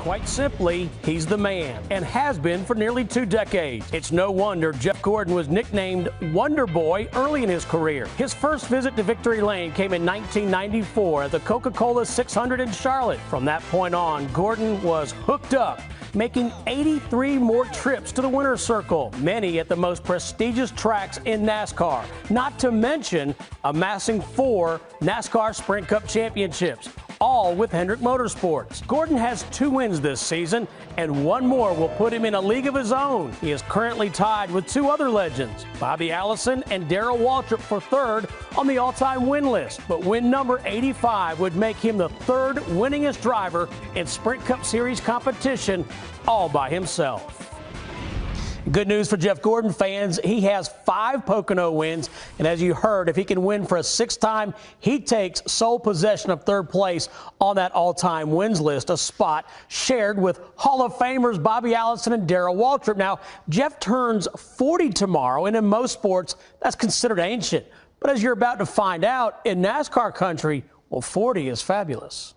Quite simply, he's the man, and has been for nearly 2 decades. It's no wonder Jeff Gordon was nicknamed Wonder Boy early in his career. His first visit to Victory Lane came in 1994 at the Coca-Cola 600 in Charlotte. From that point on, Gordon was hooked up, making 83 more trips to the winner's circle, many at the most prestigious tracks in NASCAR, not to mention amassing 4 NASCAR Sprint Cup championships, all with Hendrick Motorsports. Gordon has 2 wins this season, and 1 more will put him in a league of his own. He is currently tied with 2 other legends, Bobby Allison and Darrell Waltrip, for 3rd on the all-time win list. But win number 85 would make him the 3rd winningest driver in Sprint Cup Series competition, all by himself. Good news for Jeff Gordon fans. He has 5 Pocono wins, and as you heard, if he can win for a 6th time, he takes sole possession of 3rd place on that all-time wins list, a spot shared with Hall of Famers Bobby Allison and Darrell Waltrip. Now, Jeff turns 40 tomorrow, and in most sports, that's considered ancient. But as you're about to find out, in NASCAR country, well, 40 is fabulous.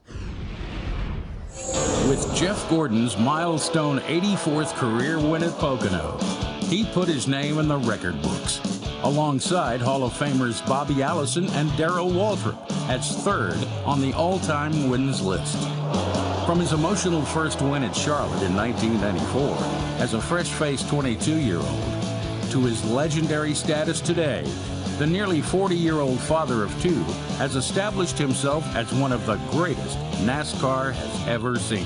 With Jeff Gordon's milestone 84th career win at Pocono, he put his name in the record books, alongside Hall of Famers Bobby Allison and Darrell Waltrip as 3rd on the all-time wins list. From his emotional first win at Charlotte in 1994 as a fresh-faced 22-year-old to his legendary status today, the nearly 40-year-old father of 2 has established himself as one of the greatest NASCAR has ever seen.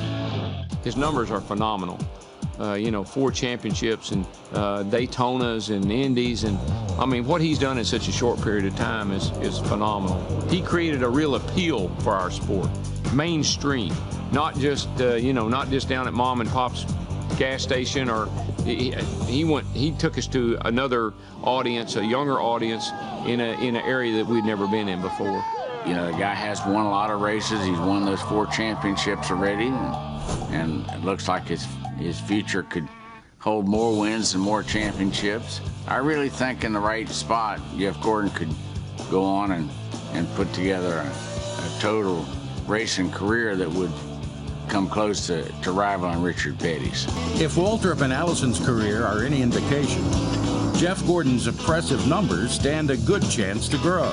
His numbers are phenomenal. 4 championships and Daytonas and Indies, and I mean, what he's done in such a short period of time is phenomenal. He created a real appeal for our sport, mainstream, not just not just down at mom and pop's gas station, or he took us to another audience, a younger audience, in an area that we'd never been in before. You know, the guy has won a lot of races. He's won those 4 championships already, and it looks like his future could hold more wins and more championships. I really think in the right spot, Jeff Gordon could go on and put together a total racing career that would come close to rivaling Richard Petty's. If Waltrip and Allison's career are any indication, Jeff Gordon's impressive numbers stand a good chance to grow.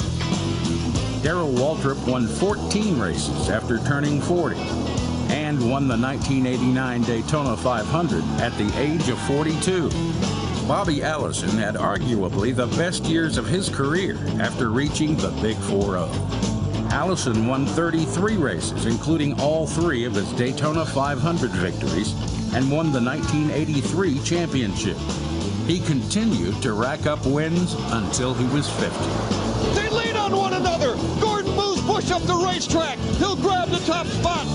Darrell Waltrip won 14 races after turning 40 and won the 1989 Daytona 500 at the age of 42. Bobby Allison had arguably the best years of his career after reaching the Big 4-0. Allison won 33 races, including all 3 of his Daytona 500 victories, and won the 1983 championship. He continued to rack up wins until he was 50. They lean on one another. Gordon moves Busch up the racetrack. He'll grab the top spot.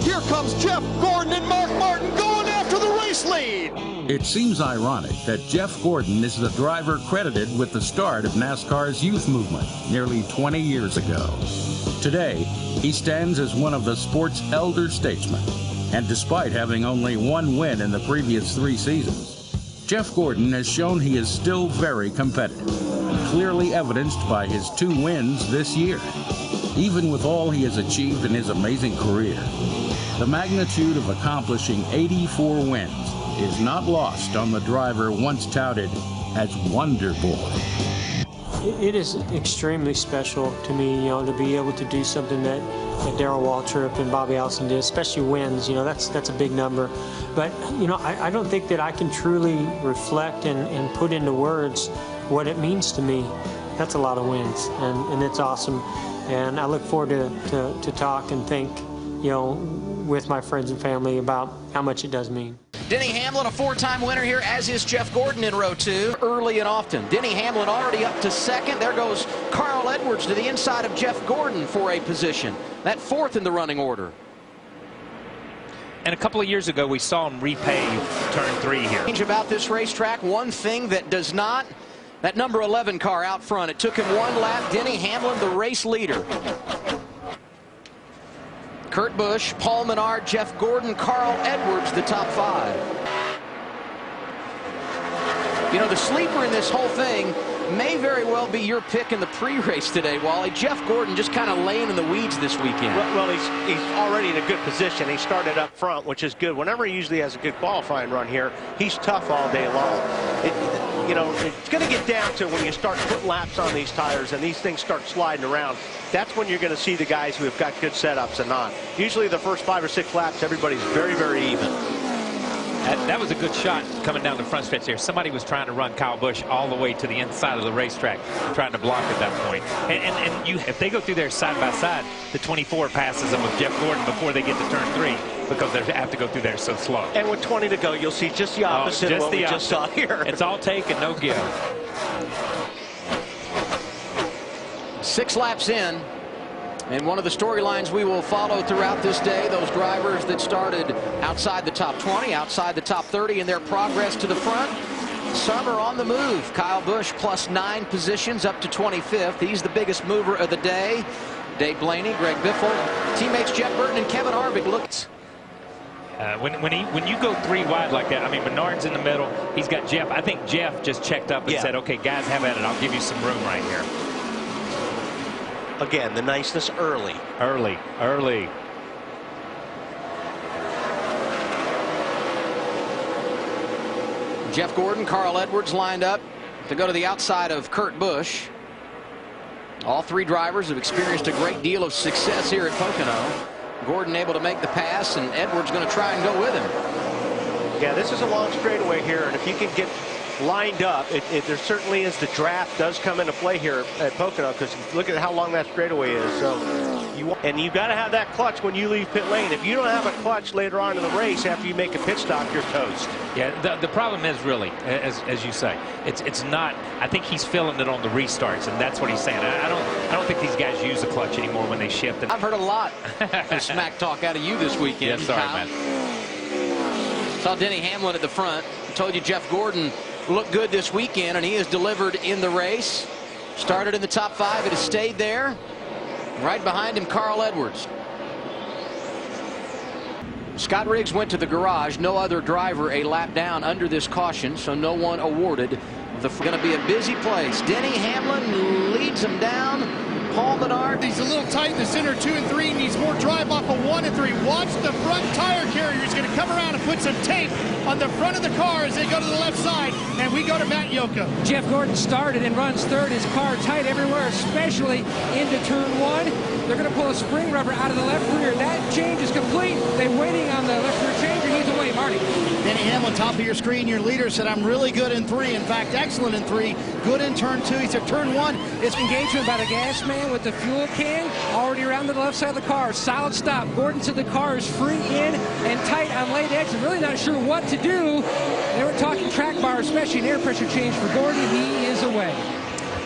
Here comes Jeff Gordon and Mark Martin going after the race lead. It seems ironic that Jeff Gordon is the driver credited with the start of NASCAR's youth movement nearly 20 years ago. Today, he stands as one of the sport's elder statesmen, and despite having only 1 win in the previous 3 seasons, Jeff Gordon has shown he is still very competitive, clearly evidenced by his 2 wins this year. Even with all he has achieved in his amazing career, the magnitude of accomplishing 84 wins is not lost on the driver once touted as Wonder Boy. It is extremely special to me, to be able to do something that Darrell Waltrip and Bobby Allison did, especially wins. That's a big number. But, I don't think that I can truly reflect and put into words what it means to me. That's a lot of wins, and it's awesome. And I look forward to talk and think, with my friends and family about how much it does mean. Denny Hamlin, a 4-time winner here, as is Jeff Gordon in row 2, early and often. Denny Hamlin already up to 2nd. There goes Carl Edwards to the inside of Jeff Gordon for a position. That 4th in the running order. And a couple of years ago, we saw him repave turn 3 here. About this racetrack, one thing that does not, that number 11 car out front. It took him 1 lap. Denny Hamlin, the race leader. Kurt Busch, Paul Menard, Jeff Gordon, Carl Edwards, the top 5. The sleeper in this whole thing may very well be your pick in the pre-race today, Wally. Jeff Gordon just kind of laying in the weeds this weekend. Well, he's already in a good position. He started up front, which is good. Whenever he usually has a good qualifying run here, he's tough all day long. It's going to get down to when you start putting laps on these tires and these things start sliding around. That's when you're going to see the guys who have got good setups and not. Usually the first 5 or 6 laps, everybody's very, very even. That was a good shot coming down the front stretch there. Somebody was trying to run Kyle Busch all the way to the inside of the racetrack, trying to block at that point. And if they go through there side by side, the 24 passes them with Jeff Gordon before they get to turn 3 because they have to go through there so slow. And with 20 to go, you'll see just the opposite of what we just saw here. It's all take and no give. 6 laps in. And one of the storylines we will follow throughout this day, those drivers that started outside the top 20, outside the top 30 in their progress to the front. Some are on the move. Kyle Busch plus 9 positions up to 25th. He's the biggest mover of the day. Dave Blaney, Greg Biffle, teammates Jeff Burton and Kevin Harvick looked. When you go 3 wide like that, I mean, Bernard's in the middle. He's got Jeff. I think Jeff just checked up and said, okay, guys, have at it. I'll give you some room right here. Again, the niceness early. Early. Jeff Gordon, Carl Edwards lined up to go to the outside of Kurt Busch. All 3 drivers have experienced a great deal of success here at Pocono. Gordon able to make the pass, and Edwards going to try and go with him. Yeah, this is a long straightaway here, and if you can get lined up, there certainly is. The draft does come into play here at Pocono because look at how long that straightaway is. So you've got to have that clutch when you leave pit lane. If you don't have a clutch later on in the race after you make a pit stop, you're toast. Yeah, the problem is really, as you say, it's not. I think he's feeling it on the restarts, and that's what he's saying. I don't think these guys use the clutch anymore when they shift. I've heard a lot of smack talk out of you this weekend. Yeah, sorry, man. Saw Denny Hamlin at the front. I told you Jeff Gordon looked good this weekend, and he has delivered in the race. Started in the top 5. It has stayed there. Right behind him, Carl Edwards. Scott Riggs went to the garage. No other driver a lap down under this caution, so no one awarded. Going to be a busy place. Denny Hamlin leads him down. Paul Menard. He's a little tight in the center 2 and 3. Needs more drive off of 1 and 3. Watch the front tire carrier. He's going to come around and put some tape on the front of the car as they go to the left side. And we go to Matt Yoko. Jeff Gordon started and runs 3rd. His car tight everywhere, especially into turn 1. They're going to pull a spring rubber out of the left rear. That change is complete. They're waiting on the left rear changer. He's away, Marty. Denny Hamlin, top of your screen. Your leader said, I'm really good in 3. In fact, excellent in 3. Good in turn 2. He said turn 1. It's engagement by the gas man with the fuel can already around to the left side of the car. Solid stop. Gordon said the car is free in and tight on late exit. Really not sure what to do. They were talking track bar, especially an air pressure change for Gordon. He is away.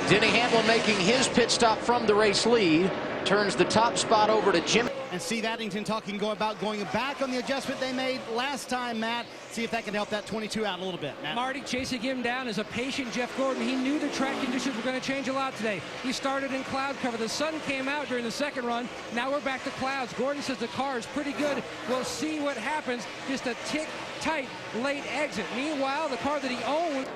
Denny Hamlin making his pit stop from the race lead. Turns the top spot over to Jim. And Steve Addington talking about going back on the adjustment they made last time, Matt. See if that can help that 22 out a little bit, Matt. Marty chasing him down is a patient Jeff Gordon. He knew the track conditions were going to change a lot today. He started in cloud cover. The sun came out during the second run. Now we're back to clouds. Gordon says the car is pretty good. We'll see what happens. Just a tick tight late exit. Meanwhile, the car that he owned.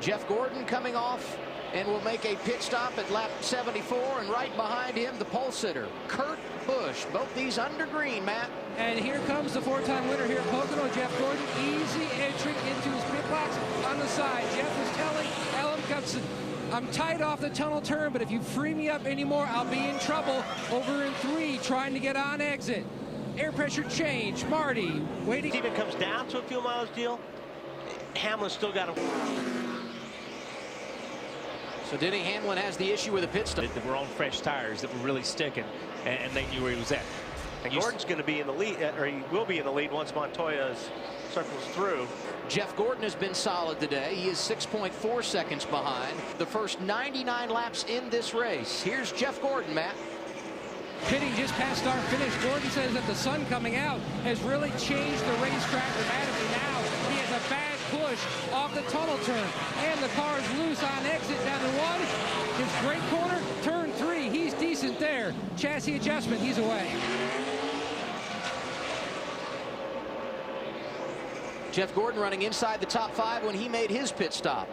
Jeff Gordon coming off and will make a pit stop at lap 74, and right behind him the pole sitter Kurt Busch. Both these under green, Matt. And here comes the 4-time winner here at Pocono, Jeff Gordon. Easy entry into his pit box on the side. Jeff was telling Ellen Gutson, I'm tight off the tunnel turn, but if you free me up anymore, I'll be in trouble. Over in 3, trying to get on exit. Air pressure change. Marty waiting. If it even comes down to a fuel mileage deal, Hamlin's still got to. So Denny Hamlin has the issue with a pit stop. That were on fresh tires that were really sticking, and they knew where he was at. And Gordon's going to be in the lead, or he will be in the lead once Montoya circles through. Jeff Gordon has been solid today. He is 6.4 seconds behind the first 99 laps in this race. Here's Jeff Gordon, Matt. Pitting just past start finish. Gordon says that the sun coming out has really changed the racetrack dramatically now. He has a bad push off the tunnel turn, and the car is loose on exit down to 1. His great corner, turn 3. He's decent there. Chassis adjustment, he's away. Jeff Gordon running inside the top 5 when he made his pit stop.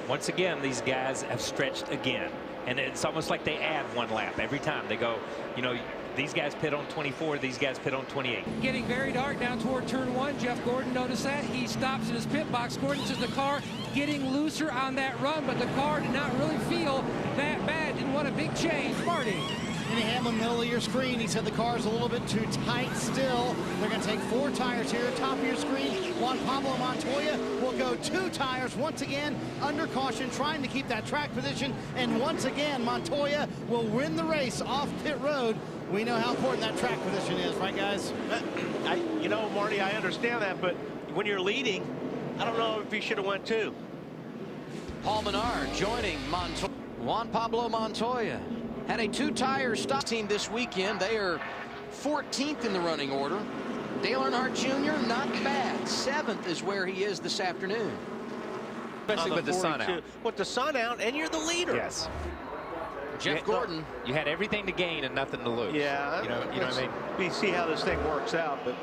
once again, these guys have stretched again. And it's almost like they add one lap every time. They go, you know, these guys pit on 24, these guys pit on 28. Getting very dark down toward turn 1. Jeff Gordon noticed that. He stops in his pit box. Gordon says the car getting looser on that run, but the car did not really feel that bad. Didn't want a big change. Marty. Denny Hamlin, middle of your screen. He said the car's a little bit too tight still. They're going to take 4 tires here. Top of your screen, Juan Pablo Montoya will go 2 tires once again under caution, trying to keep that track position. And once again, Montoya will win the race off pit road. We know how important that track position is, right, guys? You know, Marty, I understand that, but when you're leading, I don't know if he should have went 2. Paul Menard joining Juan Pablo Montoya. Had a 2-tire stop team this weekend. They are 14th in the running order. Dale Earnhardt Jr., not bad. 7th is where he is this afternoon. Especially with the sun out. With the sun out, and you're the leader. Yes. Jeff Gordon. You had everything to gain and nothing to lose. Yeah. You know what I mean? We see how this thing works out, but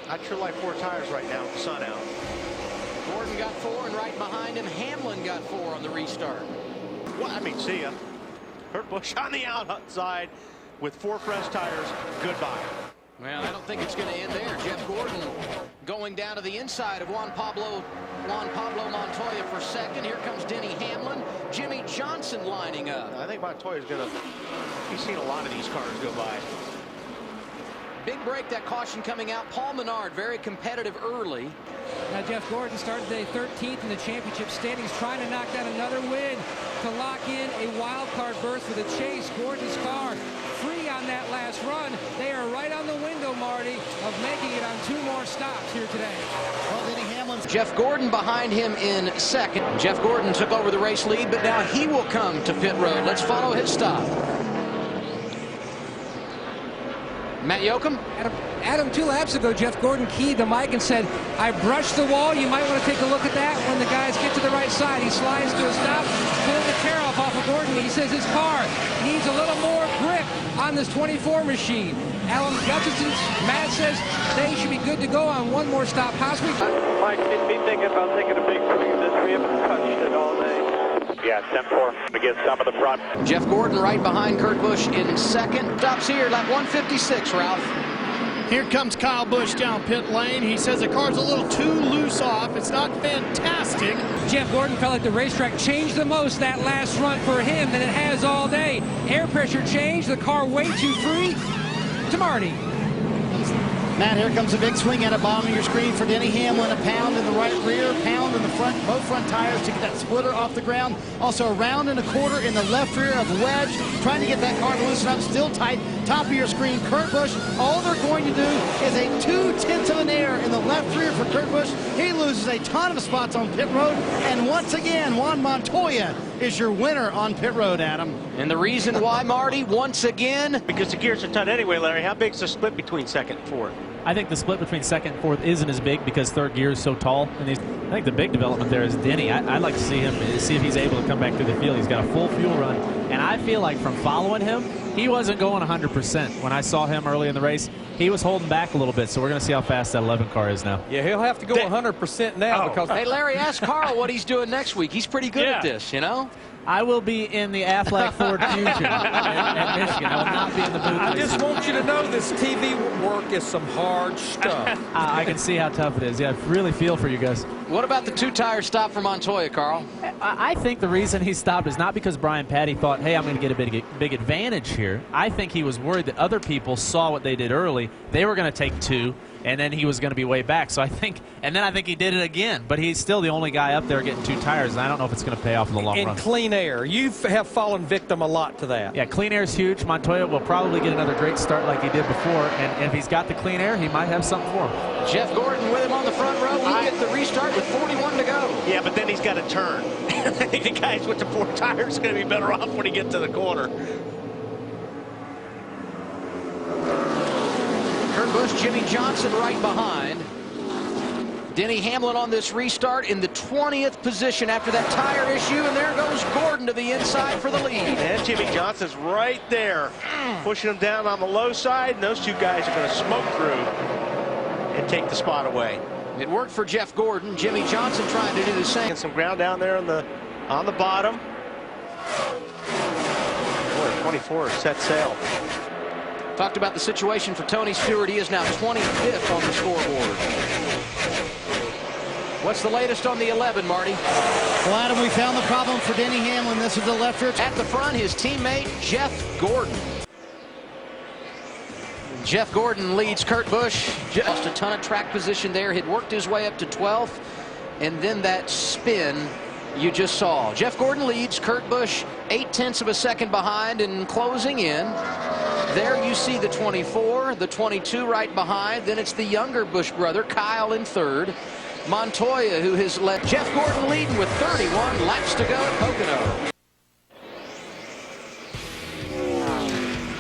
I'd sure like 4 tires right now with the sun out. Gordon got 4, and right behind him, Hamlin got 4 on the restart. Well, I mean, see ya. Kurt Busch on the outside with 4 fresh tires. Goodbye. Well, I don't think it's going to end there. Jeff Gordon going down to the inside of Juan Pablo Montoya for second. Here comes Denny Hamlin. Jimmy Johnson lining up. I think Montoya's going to... He's seen a lot of these cars go by. Big break, that caution coming out. Paul Menard, very competitive early. Now Jeff Gordon started today 13th in the championship standings, trying to knock down another win to lock in a wild card berth for the chase. Gordon's car free on that last run. They are right on the window, Marty, of making it on 2 more stops here today. Well, Denny Hamlin's Jeff Gordon behind him in second. Jeff Gordon took over the race lead, but now he will come to pit road. Let's follow his stop. Matt Yoakum. Adam, 2 laps ago, Jeff Gordon keyed the mic and said, I brushed the wall. You might want to take a look at that when the guys get to the right side. He slides to a stop, pulling the tear off of Gordon. He says his car needs a little more grip on this 24 machine. Alan Gutchison's Matt says they should be good to go on 1 more stop. Possibly. Mike, didn't be thinking about taking a big swing this. We haven't touched it all day. Yeah, 10-4 against top of the front. Jeff Gordon right behind Kurt Busch in second. Stops here, lap 156, Ralph. Here comes Kyle Busch down pit lane. He says the car's a little too loose off. It's not fantastic. Jeff Gordon felt like the racetrack changed the most that last run for him than it has all day. Air pressure changed, the car way too free. To Marty. Matt, here comes a big swing at the bottom of your screen for Denny Hamlin. A pound in the right rear, pound in the front, both front tires to get that splitter off the ground. Also a round and a quarter in the left rear of Wedge, trying to get that car to loosen up, still tight. Top of your screen, Kurt Busch. All they're going to do is a 2/10 of an air in the left rear for Kurt Busch. He loses a ton of spots on pit road. And once again, Juan Montoya is your winner on pit road, Adam. And the reason why, Marty, once again, because the gears are tight anyway, Larry. How big's the split between second and fourth? I think the split between second and fourth isn't as big because third gear is so tall. And I think the big development there is Denny. I'd like to see him, see if he's able to come back through the field. He's got a full fuel run. And I feel like from following him, he wasn't going 100%. When I saw him early in the race, he was holding back a little bit. So we're going to see how fast that 11 car is now. Yeah, he'll have to go 100% now because... Hey, Larry, ask Carl what he's doing next week. He's pretty good at this, you know? I will be in the Affleck Ford Future at Michigan. I will not be in the booth. I just want you to know this TV work is some hard stuff. I can see how tough it is. Yeah, I really feel for you guys. What about the 2-tire stop for Montoya, Carl? I think the reason he stopped is not because Brian Patty thought, hey, I'm going to get a big advantage here. I think he was worried that other people saw what they did early. They were going to take 2, and then he was going to be way back. So I think he did it again. But he's still the only guy up there getting 2 tires, and I don't know if it's going to pay off in the long run. In clean air, you have fallen victim a lot to that. Yeah, clean air is huge. Montoya will probably get another great start like he did before, and if he's got the clean air, he might have something for him. Jeff Gordon with him on the front row. He gets the restart with 41 to go. Yeah, but then he's got to turn. I think the guys with the 4 tires are going to be better off when he gets to the corner. Kurt Busch, Jimmy Johnson right behind. Denny Hamlin on this restart in the 20th position after that tire issue, and there goes Gordon to the inside for the lead. And Jimmy Johnson's right there, pushing him down on the low side, and those 2 guys are going to smoke through and take the spot away. It worked for Jeff Gordon. Jimmy Johnson trying to do the same. And some ground down there on the on the bottom. Boy, 24 set sail. Talked about the situation for Tony Stewart. He is now 25th on the scoreboard. What's the latest on the 11, Marty? Well, Adam, we found the problem for Denny Hamlin. This is the left rear. At the front, his teammate, Jeff Gordon. Jeff Gordon leads Kurt Busch. Lost a ton of track position there. He'd worked his way up to 12th. And then that spin you just saw. Jeff Gordon leads. Kurt Busch 0.8 of a second behind and closing in. There you see the 24, the 22 right behind. Then it's the younger Busch brother, Kyle, in third. Montoya, who has led. Jeff Gordon leading with 31 laps to go at Pocono.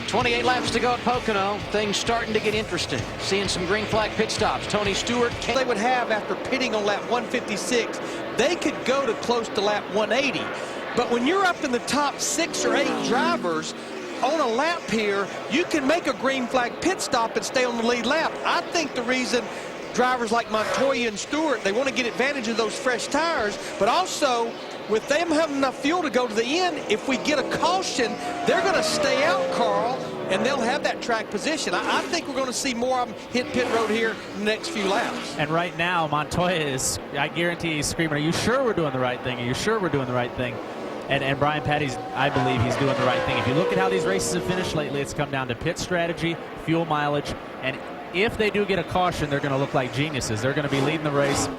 28 laps to go at Pocono. Things starting to get interesting. Seeing some green flag pit stops. Tony Stewart. They would have after pitting on lap 156, they could go to close to lap 180. But when you're up in the top 6 or 8 drivers on a lap here, you can make a green flag pit stop and stay on the lead lap. I think the reason drivers like Montoya and Stewart, they want to get advantage of those fresh tires, but also with them having enough fuel to go to the end, if we get a caution, they're going to stay out, Carl, and they'll have that track position. I think we're going to see more of them hit pit road here in the next few laps. And right now, Montoya is, I guarantee he's screaming, are you sure we're doing the right thing? Are you sure we're doing the right thing? And Brian Patty's, I believe he's doing the right thing. If you look at how these races have finished lately, it's come down to pit strategy, fuel mileage, and if they do get a caution, they're going to look like geniuses. They're going to be leading the race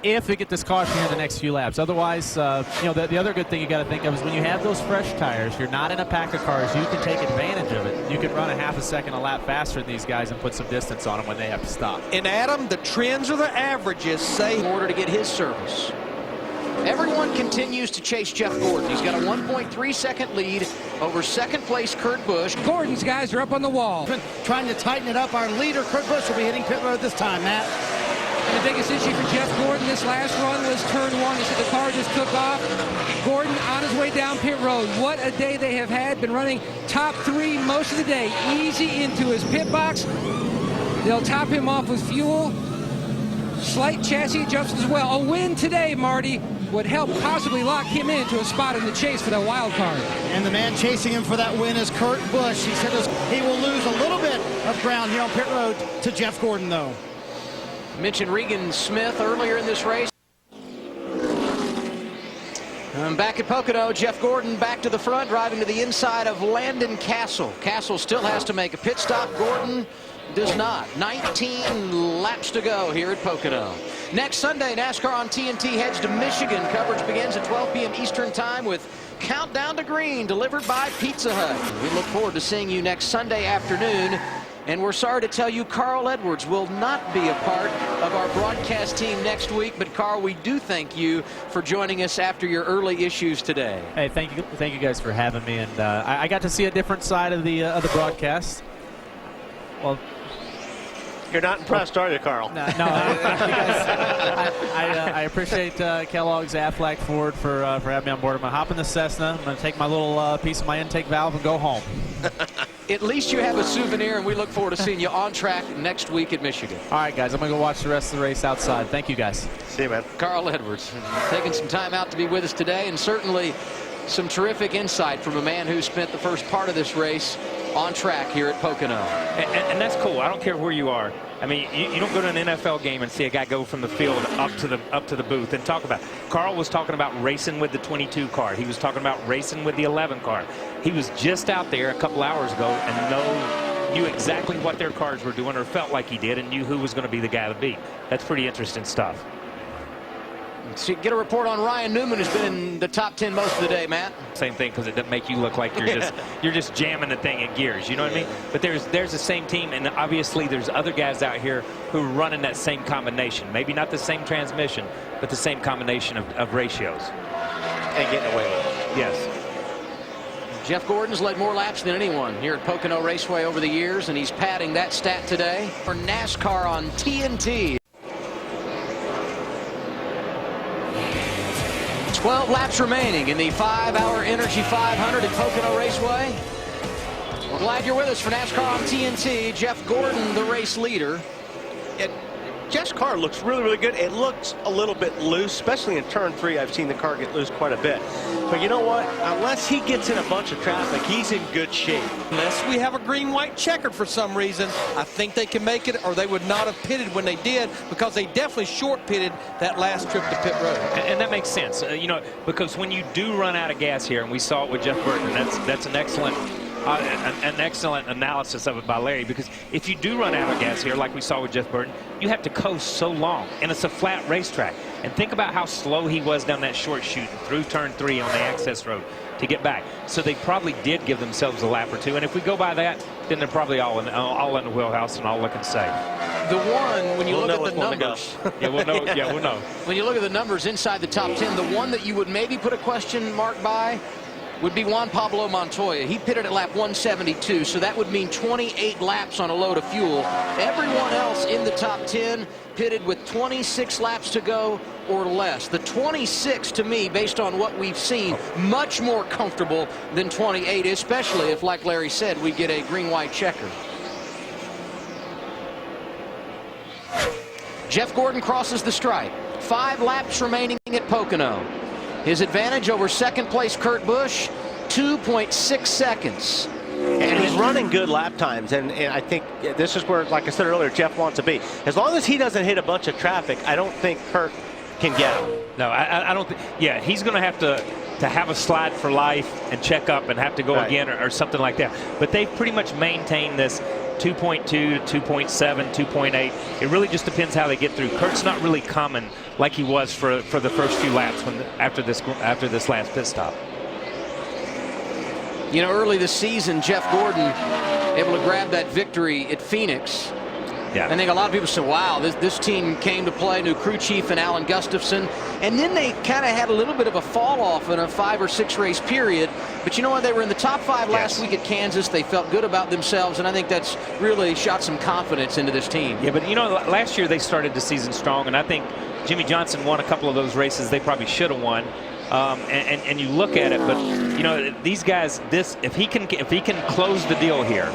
if they get this caution here in the next few laps. Otherwise, you know, the other good thing you got to think of is when you have those fresh tires, you're not in a pack of cars, you can take advantage of it. You can run a half a second a lap faster than these guys and put some distance on them when they have to stop. And Adam, the trends or the averages say in order to get his service. Everyone continues to chase Jeff Gordon. He's got a 1.3 second lead over second place Kurt Busch. Gordon's guys are up on the wall. Trying to tighten it up. Our leader, Kurt Busch, will be hitting pit road this time, Matt. And the biggest issue for Jeff Gordon this last run was turn 1. He said the car just took off. Gordon on his way down pit road. What a day they have had. Been running top 3 most of the day. Easy into his pit box. They'll top him off with fuel. Slight chassis adjustments as well. A win today, Marty, would help possibly lock him into a spot in the chase for that wild card. And the man chasing him for that win is Kurt Busch. He said he will lose a little bit of ground here on pit road to Jeff Gordon, though. Mentioned Regan Smith earlier in this race. Back at Pocono, Jeff Gordon back to the front, driving to the inside of Landon Castle. Castle still has to make a pit stop. Gordon does not. 19 laps to go here at Pocono. Next Sunday, NASCAR on TNT heads to Michigan. Coverage begins at 12 p.m. Eastern Time with Countdown to Green delivered by Pizza Hut. We look forward to seeing you next Sunday afternoon. And we're sorry to tell you Carl Edwards will not be a part of our broadcast team next week. But, Carl, we do thank you for joining us after your early issues today. Hey, thank you guys for having me. And I got to see a different side of the broadcast. Well, you're not impressed, are you, Carl? No. I appreciate Kellogg's, Aflac, Ford for having me on board. I'm going to hop in the Cessna. I'm going to take my little piece of my intake valve and go home. At least you have a souvenir, and we look forward to seeing you on track next week at Michigan. All right, guys. I'm going to go watch the rest of the race outside. Thank you, guys. See you, man. Carl Edwards taking some time out to be with us today, and certainly some terrific insight from a man who spent the first part of this race on track here at Pocono. And that's cool. I don't care where you are. I mean, you don't go to an NFL game and see a guy go from the field up to the booth and talk about it. Carl was talking about racing with the 22 car. He was talking about racing with the 11 car. He was just out there a couple hours ago and knew exactly what their cars were doing, or felt like he did, and knew who was going to be the guy to beat. That's pretty interesting stuff. So get a report on Ryan Newman, who's been in the top 10 most of the day, Matt. Same thing, because it doesn't make you look like you're just jamming the thing in gears. You know what I mean? But there's the same team, and obviously there's other guys out here who are running that same combination. Maybe not the same transmission, but the same combination of ratios. And getting away with it. Yes. Jeff Gordon's led more laps than anyone here at Pocono Raceway over the years, and he's padding that stat today for NASCAR on TNT. 12 laps remaining in the 5-hour Energy 500 at Pocono Raceway. We're glad you're with us for NASCAR on TNT. Jeff Gordon, the race leader. Jeff's car looks really, really good. It looks a little bit loose, especially in turn 3. I've seen the car get loose quite a bit. But you know what? Unless he gets in a bunch of traffic, he's in good shape. Unless we have a green-white checkered for some reason, I think they can make it, or they would not have pitted when they did, because they definitely short pitted that last trip to pit road. And that makes sense, you know, because when you do run out of gas here, and we saw it with Jeff Burton, that's an excellent analysis of it by Larry, because if you do run out of gas here, like we saw with Jeff Burton, you have to coast so long, and it's a flat racetrack. And think about how slow he was down that short chute through turn 3 on the access road to get back. So they probably did give themselves a lap or two, and if we go by that, then they're probably all in the wheelhouse and all looking safe. The one, when you look at the numbers, yeah, we'll know. Yeah, we'll know. When you look at the numbers inside the top 10, the one that you would maybe put a question mark by would be Juan Pablo Montoya. He pitted at lap 172, so that would mean 28 laps on a load of fuel. Everyone else in the top 10 pitted with 26 laps to go or less. The 26, to me, based on what we've seen, much more comfortable than 28, especially if, like Larry said, we get a green-white checker. Jeff Gordon crosses the stripe. 5 laps remaining at Pocono. His advantage over second place Kurt Busch, 2.6 seconds. And he's running good lap times, and I think this is where, like I said earlier, Jeff wants to be. As long as he doesn't hit a bunch of traffic, I don't think Kurt can get him. No, I don't think. Yeah, he's going to have a slide for life and check up and have to go again or something like that. But they've pretty much maintained this 2.2 to 2.7, 2.8. It really just depends how they get through. Kurt's not really coming like he was for the first few laps after this last pit stop. You know, early this season, Jeff Gordon able to grab that victory at Phoenix. Yeah. I think a lot of people say, wow, this team came to play, new crew chief and Alan Gustafson. And then they kind of had a little bit of a fall off in a 5 or 6 race period. But you know what? They were in the top 5 last week at Kansas. They felt good about themselves. And I think that's really shot some confidence into this team. Yeah, but you know, last year they started the season strong. And I think Jimmy Johnson won a couple of those races they probably should have won. And you look at it, but you know, these guys, if he can close the deal here,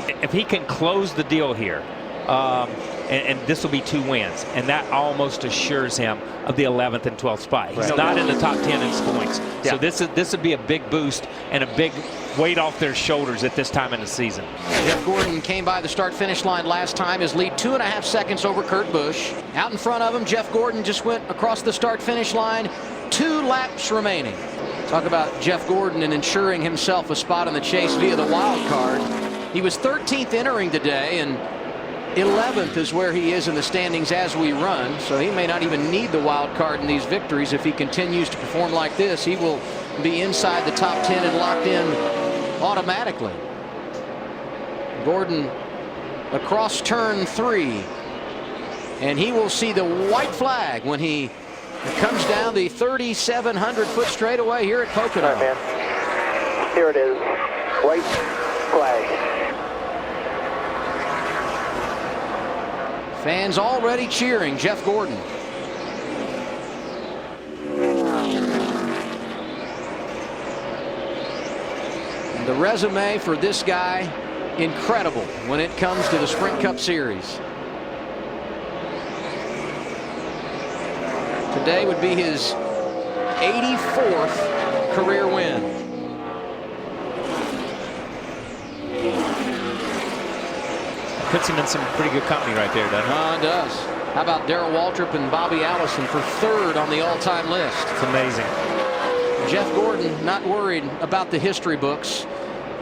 and this will be 2 wins, and that almost assures him of the 11th and 12th spot. He's not in the top 10 in points, so this would be a big boost and a big weight off their shoulders at this time in the season. Jeff Gordon came by the start-finish line last time. His lead 2.5 seconds over Kurt Busch. Out in front of him, Jeff Gordon just went across the start-finish line. 2 laps remaining. Talk about Jeff Gordon and ensuring himself a spot in the chase via the wild card. He was 13th entering today, and 11th is where he is in the standings as we run, so he may not even need the wild card in these victories. If he continues to perform like this, he will be inside the top 10 and locked in automatically. Gordon across turn 3, and he will see the white flag when he comes down the 3,700-foot straightaway here at Pocono. All right, man. Here it is. White flag. Fans already cheering Jeff Gordon. And the resume for this guy, incredible when it comes to the Sprint Cup Series. Today would be his 84th career win. Puts him in some pretty good company right there, doesn't it? It does. How about Darrell Waltrip and Bobby Allison for 3rd on the all-time list? It's amazing. Jeff Gordon not worried about the history books.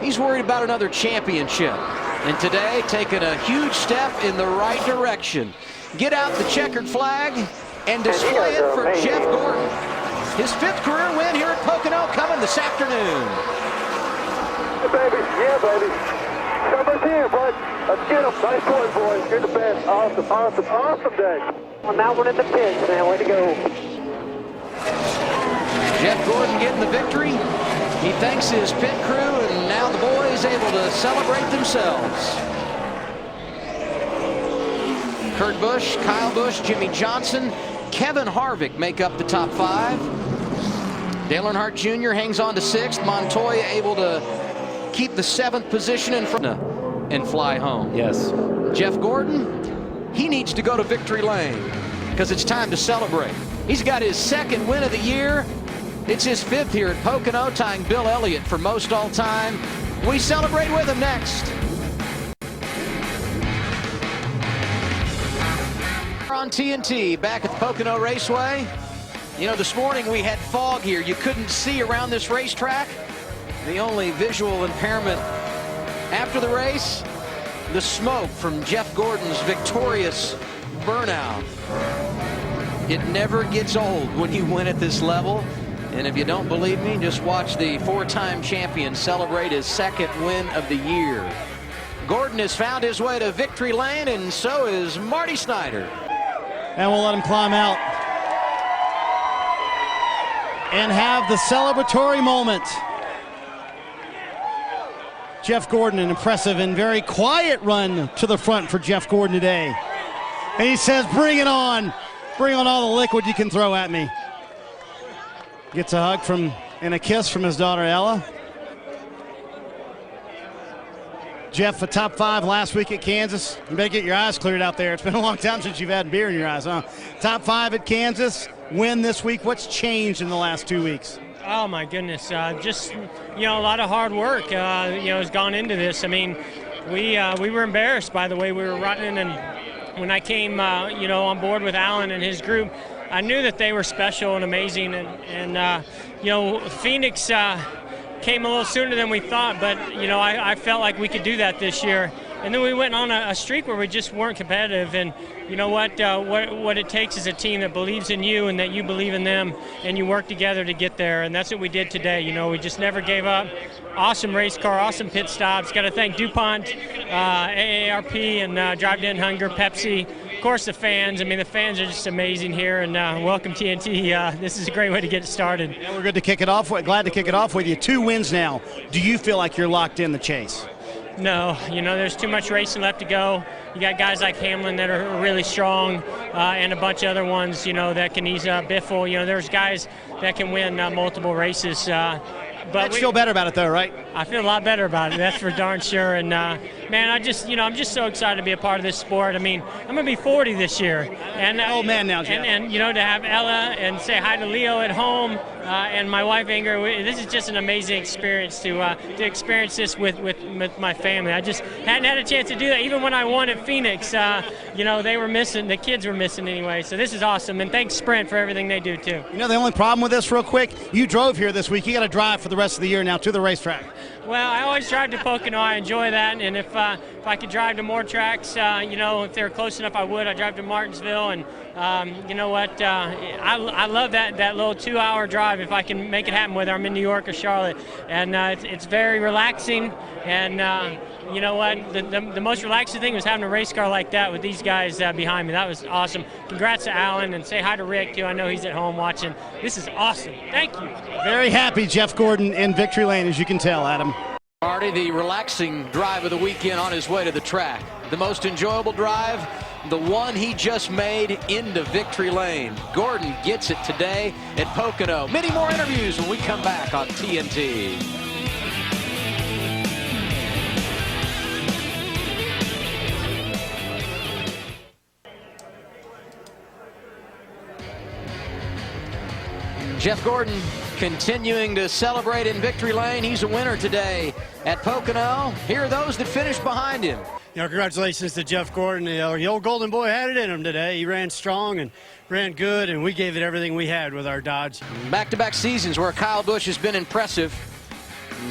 He's worried about another championship. And today, taking a huge step in the right direction. Get out the checkered flag and display it for Jeff Gordon. His 5th career win here at Pocono coming this afternoon. Yeah, baby. Yeah, baby. Somebody's here, bud. Let's get him. Nice one, boys. You're the best. Awesome, awesome, awesome day. Well, now we're in the pits, man. Way to go. Jeff Gordon getting the victory. He thanks his pit crew, and now the boys able to celebrate themselves. Kurt Busch, Kyle Busch, Jimmy Johnson, Kevin Harvick make up the top 5. Dale Earnhardt Jr. hangs on to 6th. Montoya able to keep the 7th position in front and fly home. Yes. Jeff Gordon, he needs to go to victory lane because it's time to celebrate. He's got his second win of the year. It's his 5th here at Pocono, tying Bill Elliott for most all time. We celebrate with him next. On TNT, back at the Pocono Raceway. You know, this morning we had fog here. You couldn't see around this racetrack. The only visual impairment after the race, the smoke from Jeff Gordon's victorious burnout. It never gets old when you win at this level. And if you don't believe me, just watch the 4-time champion celebrate his 2nd win of the year. Gordon has found his way to victory lane, and so is Marty Snyder. And we'll let him climb out and have the celebratory moment. Jeff Gordon, an impressive and very quiet run to the front for Jeff Gordon today. And he says, bring it on. Bring on all the liquid you can throw at me. Gets a hug from and a kiss from his daughter Ella. Jeff, a top 5 last week at Kansas. You better get your eyes cleared out there. It's been a long time since you've had beer in your eyes, huh? Top 5 at Kansas, win this week. What's changed in the last 2 weeks? Oh my goodness, just, you know, a lot of hard work, you know, has gone into this. I mean, we were embarrassed by the way we were running, and when I came, you know, on board with Alan and his group, I knew that they were special and amazing, and you know, Phoenix came a little sooner than we thought, but you know, I felt like we could do that this year. And then we went on a streak where we just weren't competitive. And you know what it takes is a team that believes in you and that you believe in them, and you work together to get there. And that's what we did today. You know, we just never gave up. Awesome race car, awesome pit stops. Got to thank DuPont, AARP, and Drive to End Hunger, Pepsi. Of course, the fans. I mean, the fans are just amazing here. And welcome TNT. This is a great way to get started. Yeah, we're good to kick it off. Glad to kick it off with you. 2 wins now. Do you feel like you're locked in the chase? No, you know, there's too much racing left to go. You got guys like Hamlin that are really strong, and a bunch of other ones, you know, that can ease up. Biffle, you know, there's guys that can win multiple races. But you feel better about it, though, right? I feel a lot better about it. That's for darn sure. And man, I'm just so excited to be a part of this sport. I mean, I'm gonna be 40 this year, and old man now, Jeff. And you know, to have Ella and say hi to Leo at home, and my wife Inger. This is just an amazing experience to experience this with my family. I just hadn't had a chance to do that. Even when I won at Phoenix, you know, they were missing. The kids were missing anyway. So this is awesome. And thanks Sprint for everything they do too. You know, the only problem with this, real quick, you drove here this week. You got to drive for the rest of the year now to the racetrack. Well, I always drive to Pocono. I enjoy that, and if I could drive to more tracks, you know, if they're close enough, I would. I drive to Martinsville, and you know what? I love that little 2-hour drive. If I can make it happen, whether I'm in New York or Charlotte, and it's very relaxing. And you know what? The most relaxing thing was having a race car like that with these guys behind me. That was awesome. Congrats to Alan, and say hi to Rick too. I know he's at home watching. This is awesome. Thank you. Very happy, Jeff Gordon in victory lane, as you can tell, Adam. Marty, the relaxing drive of the weekend on his way to the track. The most enjoyable drive, the one he just made into victory lane. Gordon gets it today at Pocono. Many more interviews when we come back on TNT. Jeff Gordon continuing to celebrate in victory lane. He's a winner today at Pocono. Here are those that finished behind him. You know, congratulations to Jeff Gordon. The old Golden Boy had it in him today. He ran strong and ran good, and we gave it everything we had with our Dodge. Back-to-back seasons where Kyle Busch has been impressive.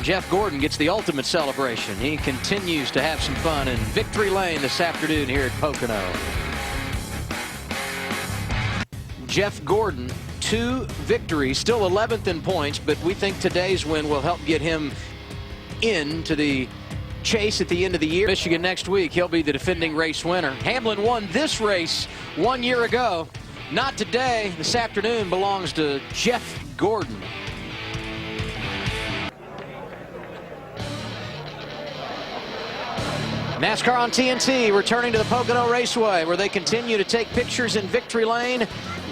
Jeff Gordon gets the ultimate celebration. He continues to have some fun in victory lane this afternoon here at Pocono. Jeff Gordon, 2 victories, still 11th in points, but we think today's win will help get him into the chase at the end of the year. Michigan next week, he'll be the defending race winner. Hamlin won this race 1 year ago. Not today. This afternoon belongs to Jeff Gordon. NASCAR on TNT returning to the Pocono Raceway, where they continue to take pictures in victory lane.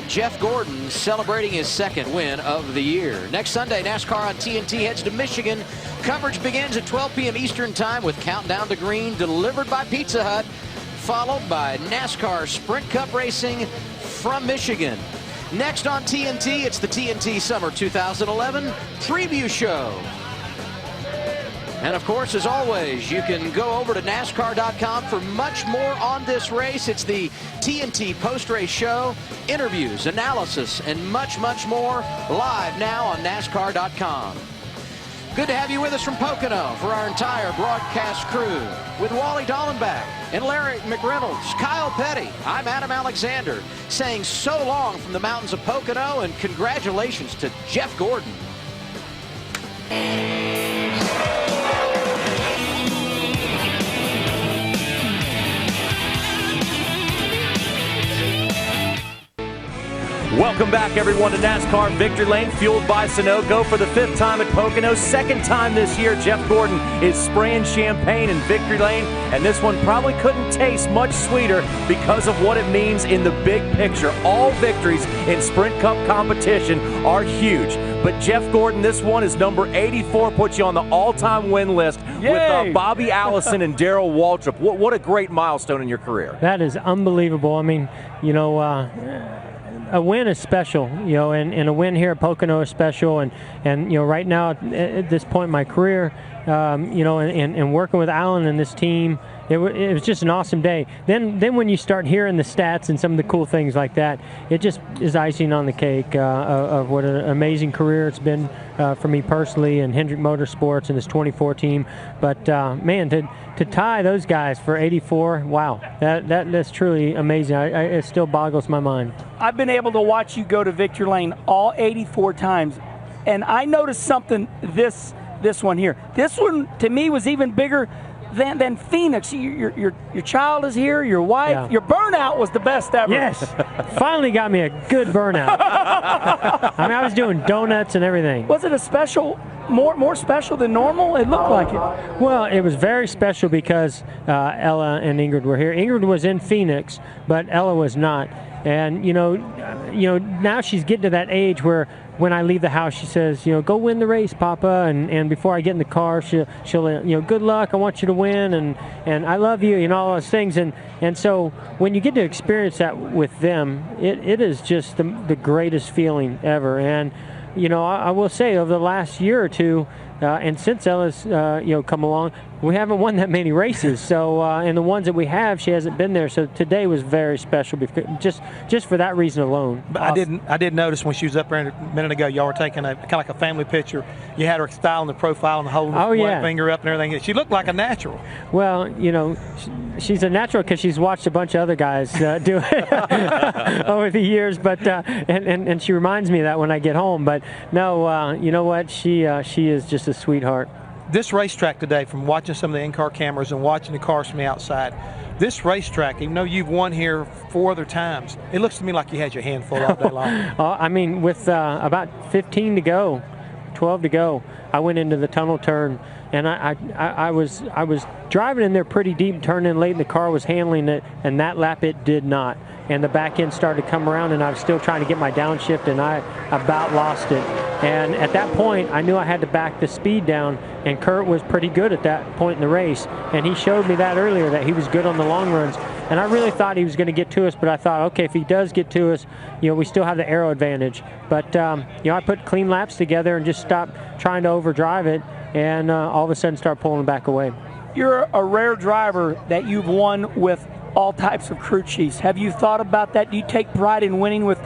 Jeff Gordon celebrating his 2nd win of the year. Next Sunday, NASCAR on TNT heads to Michigan. Coverage begins at 12 p.m. Eastern Time with Countdown to Green delivered by Pizza Hut. followed by NASCAR Sprint Cup racing from Michigan. Next on TNT, it's the TNT Summer 2011 Preview Show. And of course, as always, you can go over to NASCAR.com for much more on this race. It's the TNT post-race show, interviews, analysis, and much, much more live now on NASCAR.com. Good to have you with us from Pocono for our entire broadcast crew. With Wally Dallenbach and Larry McReynolds, Kyle Petty, I'm Adam Alexander, saying so long from the mountains of Pocono and congratulations to Jeff Gordon. Welcome back, everyone, to NASCAR Victory Lane, fueled by Sunoco for the 5th time at Pocono. 2nd time this year, Jeff Gordon is spraying champagne in Victory Lane, and this one probably couldn't taste much sweeter because of what it means in the big picture. All victories in Sprint Cup competition are huge, but Jeff Gordon, this one is number 84, puts you on the all-time win list. Yay! With Bobby Allison and Darrell Waltrip. What a great milestone in your career. That is unbelievable. I mean, you know, a win is special, you know, and a win here at Pocono is special. And you know, right now at this point in my career, you know, and working with Alan and this team, it was just an awesome day. Then when you start hearing the stats and some of the cool things like that, it just is icing on the cake of what an amazing career it's been for me personally and Hendrick Motorsports and this 24 team. But man, to tie those guys for 84, wow, that's truly amazing. It still boggles my mind. I've been able to watch you go to Victory Lane all 84 times, and I noticed something this one here. This one to me was even bigger than Phoenix. Your child is here, your wife. Yeah. Your burnout was the best ever. Yes, finally got me a good burnout. I mean, I was doing donuts and everything. Was it a special, more special than normal? It looked like it. Well, it was very special because Ella and Ingrid were here. Ingrid was in Phoenix, but Ella was not. And you know, now she's getting to that age where when I leave the house, she says, you know, go win the race, Papa. And before I get in the car, she'll you know, good luck. I want you to win, and I love you, and all those things. And so when you get to experience that with them, it is just the greatest feeling ever. And you know, I will say over the last year or two, and since Ella's you know, come along, we haven't won that many races. So and the ones that we have, she hasn't been there. So today was very special, because just for that reason alone. But I did notice when she was up there a minute ago, y'all were taking a kind of like a family picture. You had her styling the profile and holding one finger up and everything. She looked like a natural. Well, you know, she's a natural because she's watched a bunch of other guys do it over the years. But and she reminds me of that when I get home. But no, you know what? She is just a sweetheart. This racetrack today, from watching some of the in-car cameras and watching the cars from the outside, this racetrack, even though you've won here 4 other times, it looks to me like you had your hand full all day long. I mean, with about 15 to go, 12 to go, I went into the tunnel turn, and I was driving in there pretty deep, turning in late, and the car was handling it, and that lap it did not. And the back end started to come around, and I was still trying to get my downshift, and I about lost it. And at that point, I knew I had to back the speed down, and Kurt was pretty good at that point in the race. And he showed me that earlier, that he was good on the long runs. And I really thought he was going to get to us, but I thought, okay, if he does get to us, you know, we still have the aero advantage. But, you know, I put clean laps together and just stopped trying to overdrive it, and all of a sudden start pulling back away. You're a rare driver that you've won with all types of crew chiefs. Have you thought about that? Do you take pride in winning with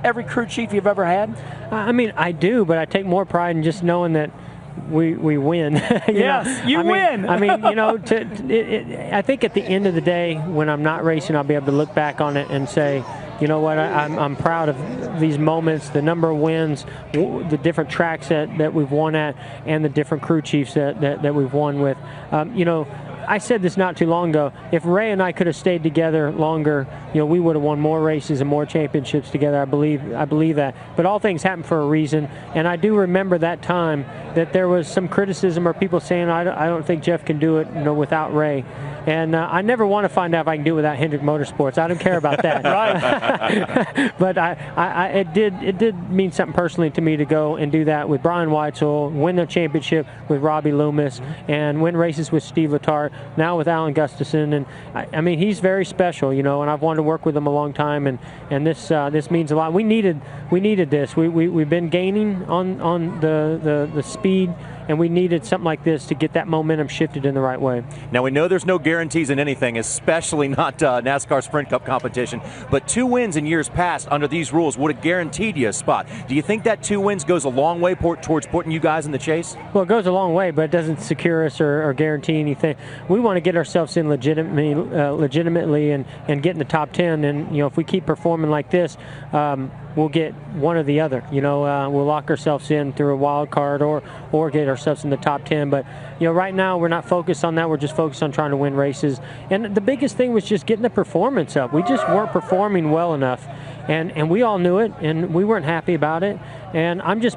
every crew chief you've ever had? I mean, I do, but I take more pride in just knowing that we win. You win. I mean, you know, I think at the end of the day, when I'm not racing, I'll be able to look back on it and say, you know what, I'm proud of these moments, the number of wins, the different tracks that we've won at, and the different crew chiefs that we've won with. You know, I said this not too long ago. If Ray and I could have stayed together longer, we would have won more races and more championships together. I believe that. But all things happen for a reason, and I do remember that time that there was some criticism or people saying, I don't think Jeff can do it, without Ray. And I never want to find out if I can do it without Hendrick Motorsports. I don't care about that. Right. But it did mean something personally to me to go and do that with Brian Weitzel, win the championship with Robbie Loomis, and win races with Steve Letarte, now with Alan Gustafson. And I mean, he's very special, and I've wanted to work with him a long time, and this means a lot. We needed this. We've been gaining on the speed, and we needed something like this to get that momentum shifted in the right way. Now, we know there's no guarantees in anything, especially not NASCAR Sprint Cup competition, but 2 wins in years past under these rules would have guaranteed you a spot. Do you think that 2 wins goes a long way towards putting you guys in the chase? Well, it goes a long way, but it doesn't secure us or guarantee anything. We want to get ourselves in legitimately and get in the top 10, and if we keep performing like this, we'll get one or the other. We'll lock ourselves in through a wild card or get ourselves in the top 10. But right now we're not focused on that. We're just focused on trying to win races. And the biggest thing was just getting the performance up. We just weren't performing well enough, and we all knew it, and we weren't happy about it. And I'm just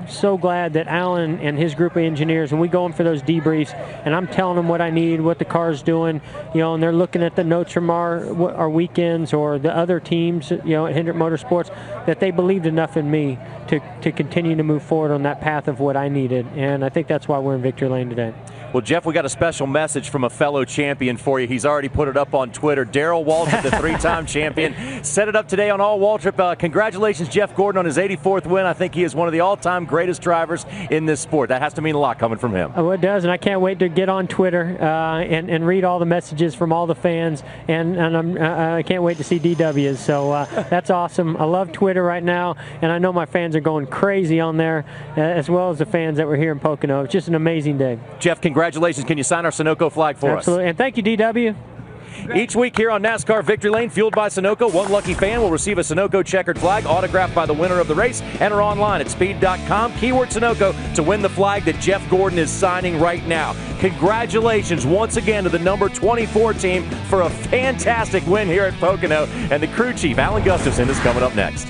so glad that Alan and his group of engineers, and we go in for those debriefs, and I'm telling them what I need, what the car's doing, and they're looking at the notes from our weekends or the other teams, at Hendrick Motorsports, that they believed enough in me to continue to move forward on that path of what I needed. And I think that's why we're in victory lane today. Well, Jeff, we got a special message from a fellow champion for you. He's already put it up on Twitter. Darrell Waltrip, the 3-time champion, set it up today on All Waltrip. Congratulations, Jeff Gordon, on his 84th win. I think he is one of the all-time greatest drivers in this sport. That has to mean a lot coming from him. Oh, it does, and I can't wait to get on Twitter and read all the messages from all the fans, and I can't wait to see DWs. So that's awesome. I love Twitter right now, and I know my fans are going crazy on there, as well as the fans that were here in Pocono. It's just an amazing day. Jeff, congratulations. Can you sign our Sunoco flag for us? Absolutely, and thank you, DW. Each week here on NASCAR Victory Lane, fueled by Sunoco, one lucky fan will receive a Sunoco checkered flag autographed by the winner of the race. Enter online at speed.com, keyword Sunoco, to win the flag that Jeff Gordon is signing right now. Congratulations once again to the number 24 team for a fantastic win here at Pocono. And the crew chief, Alan Gustafson, is coming up next.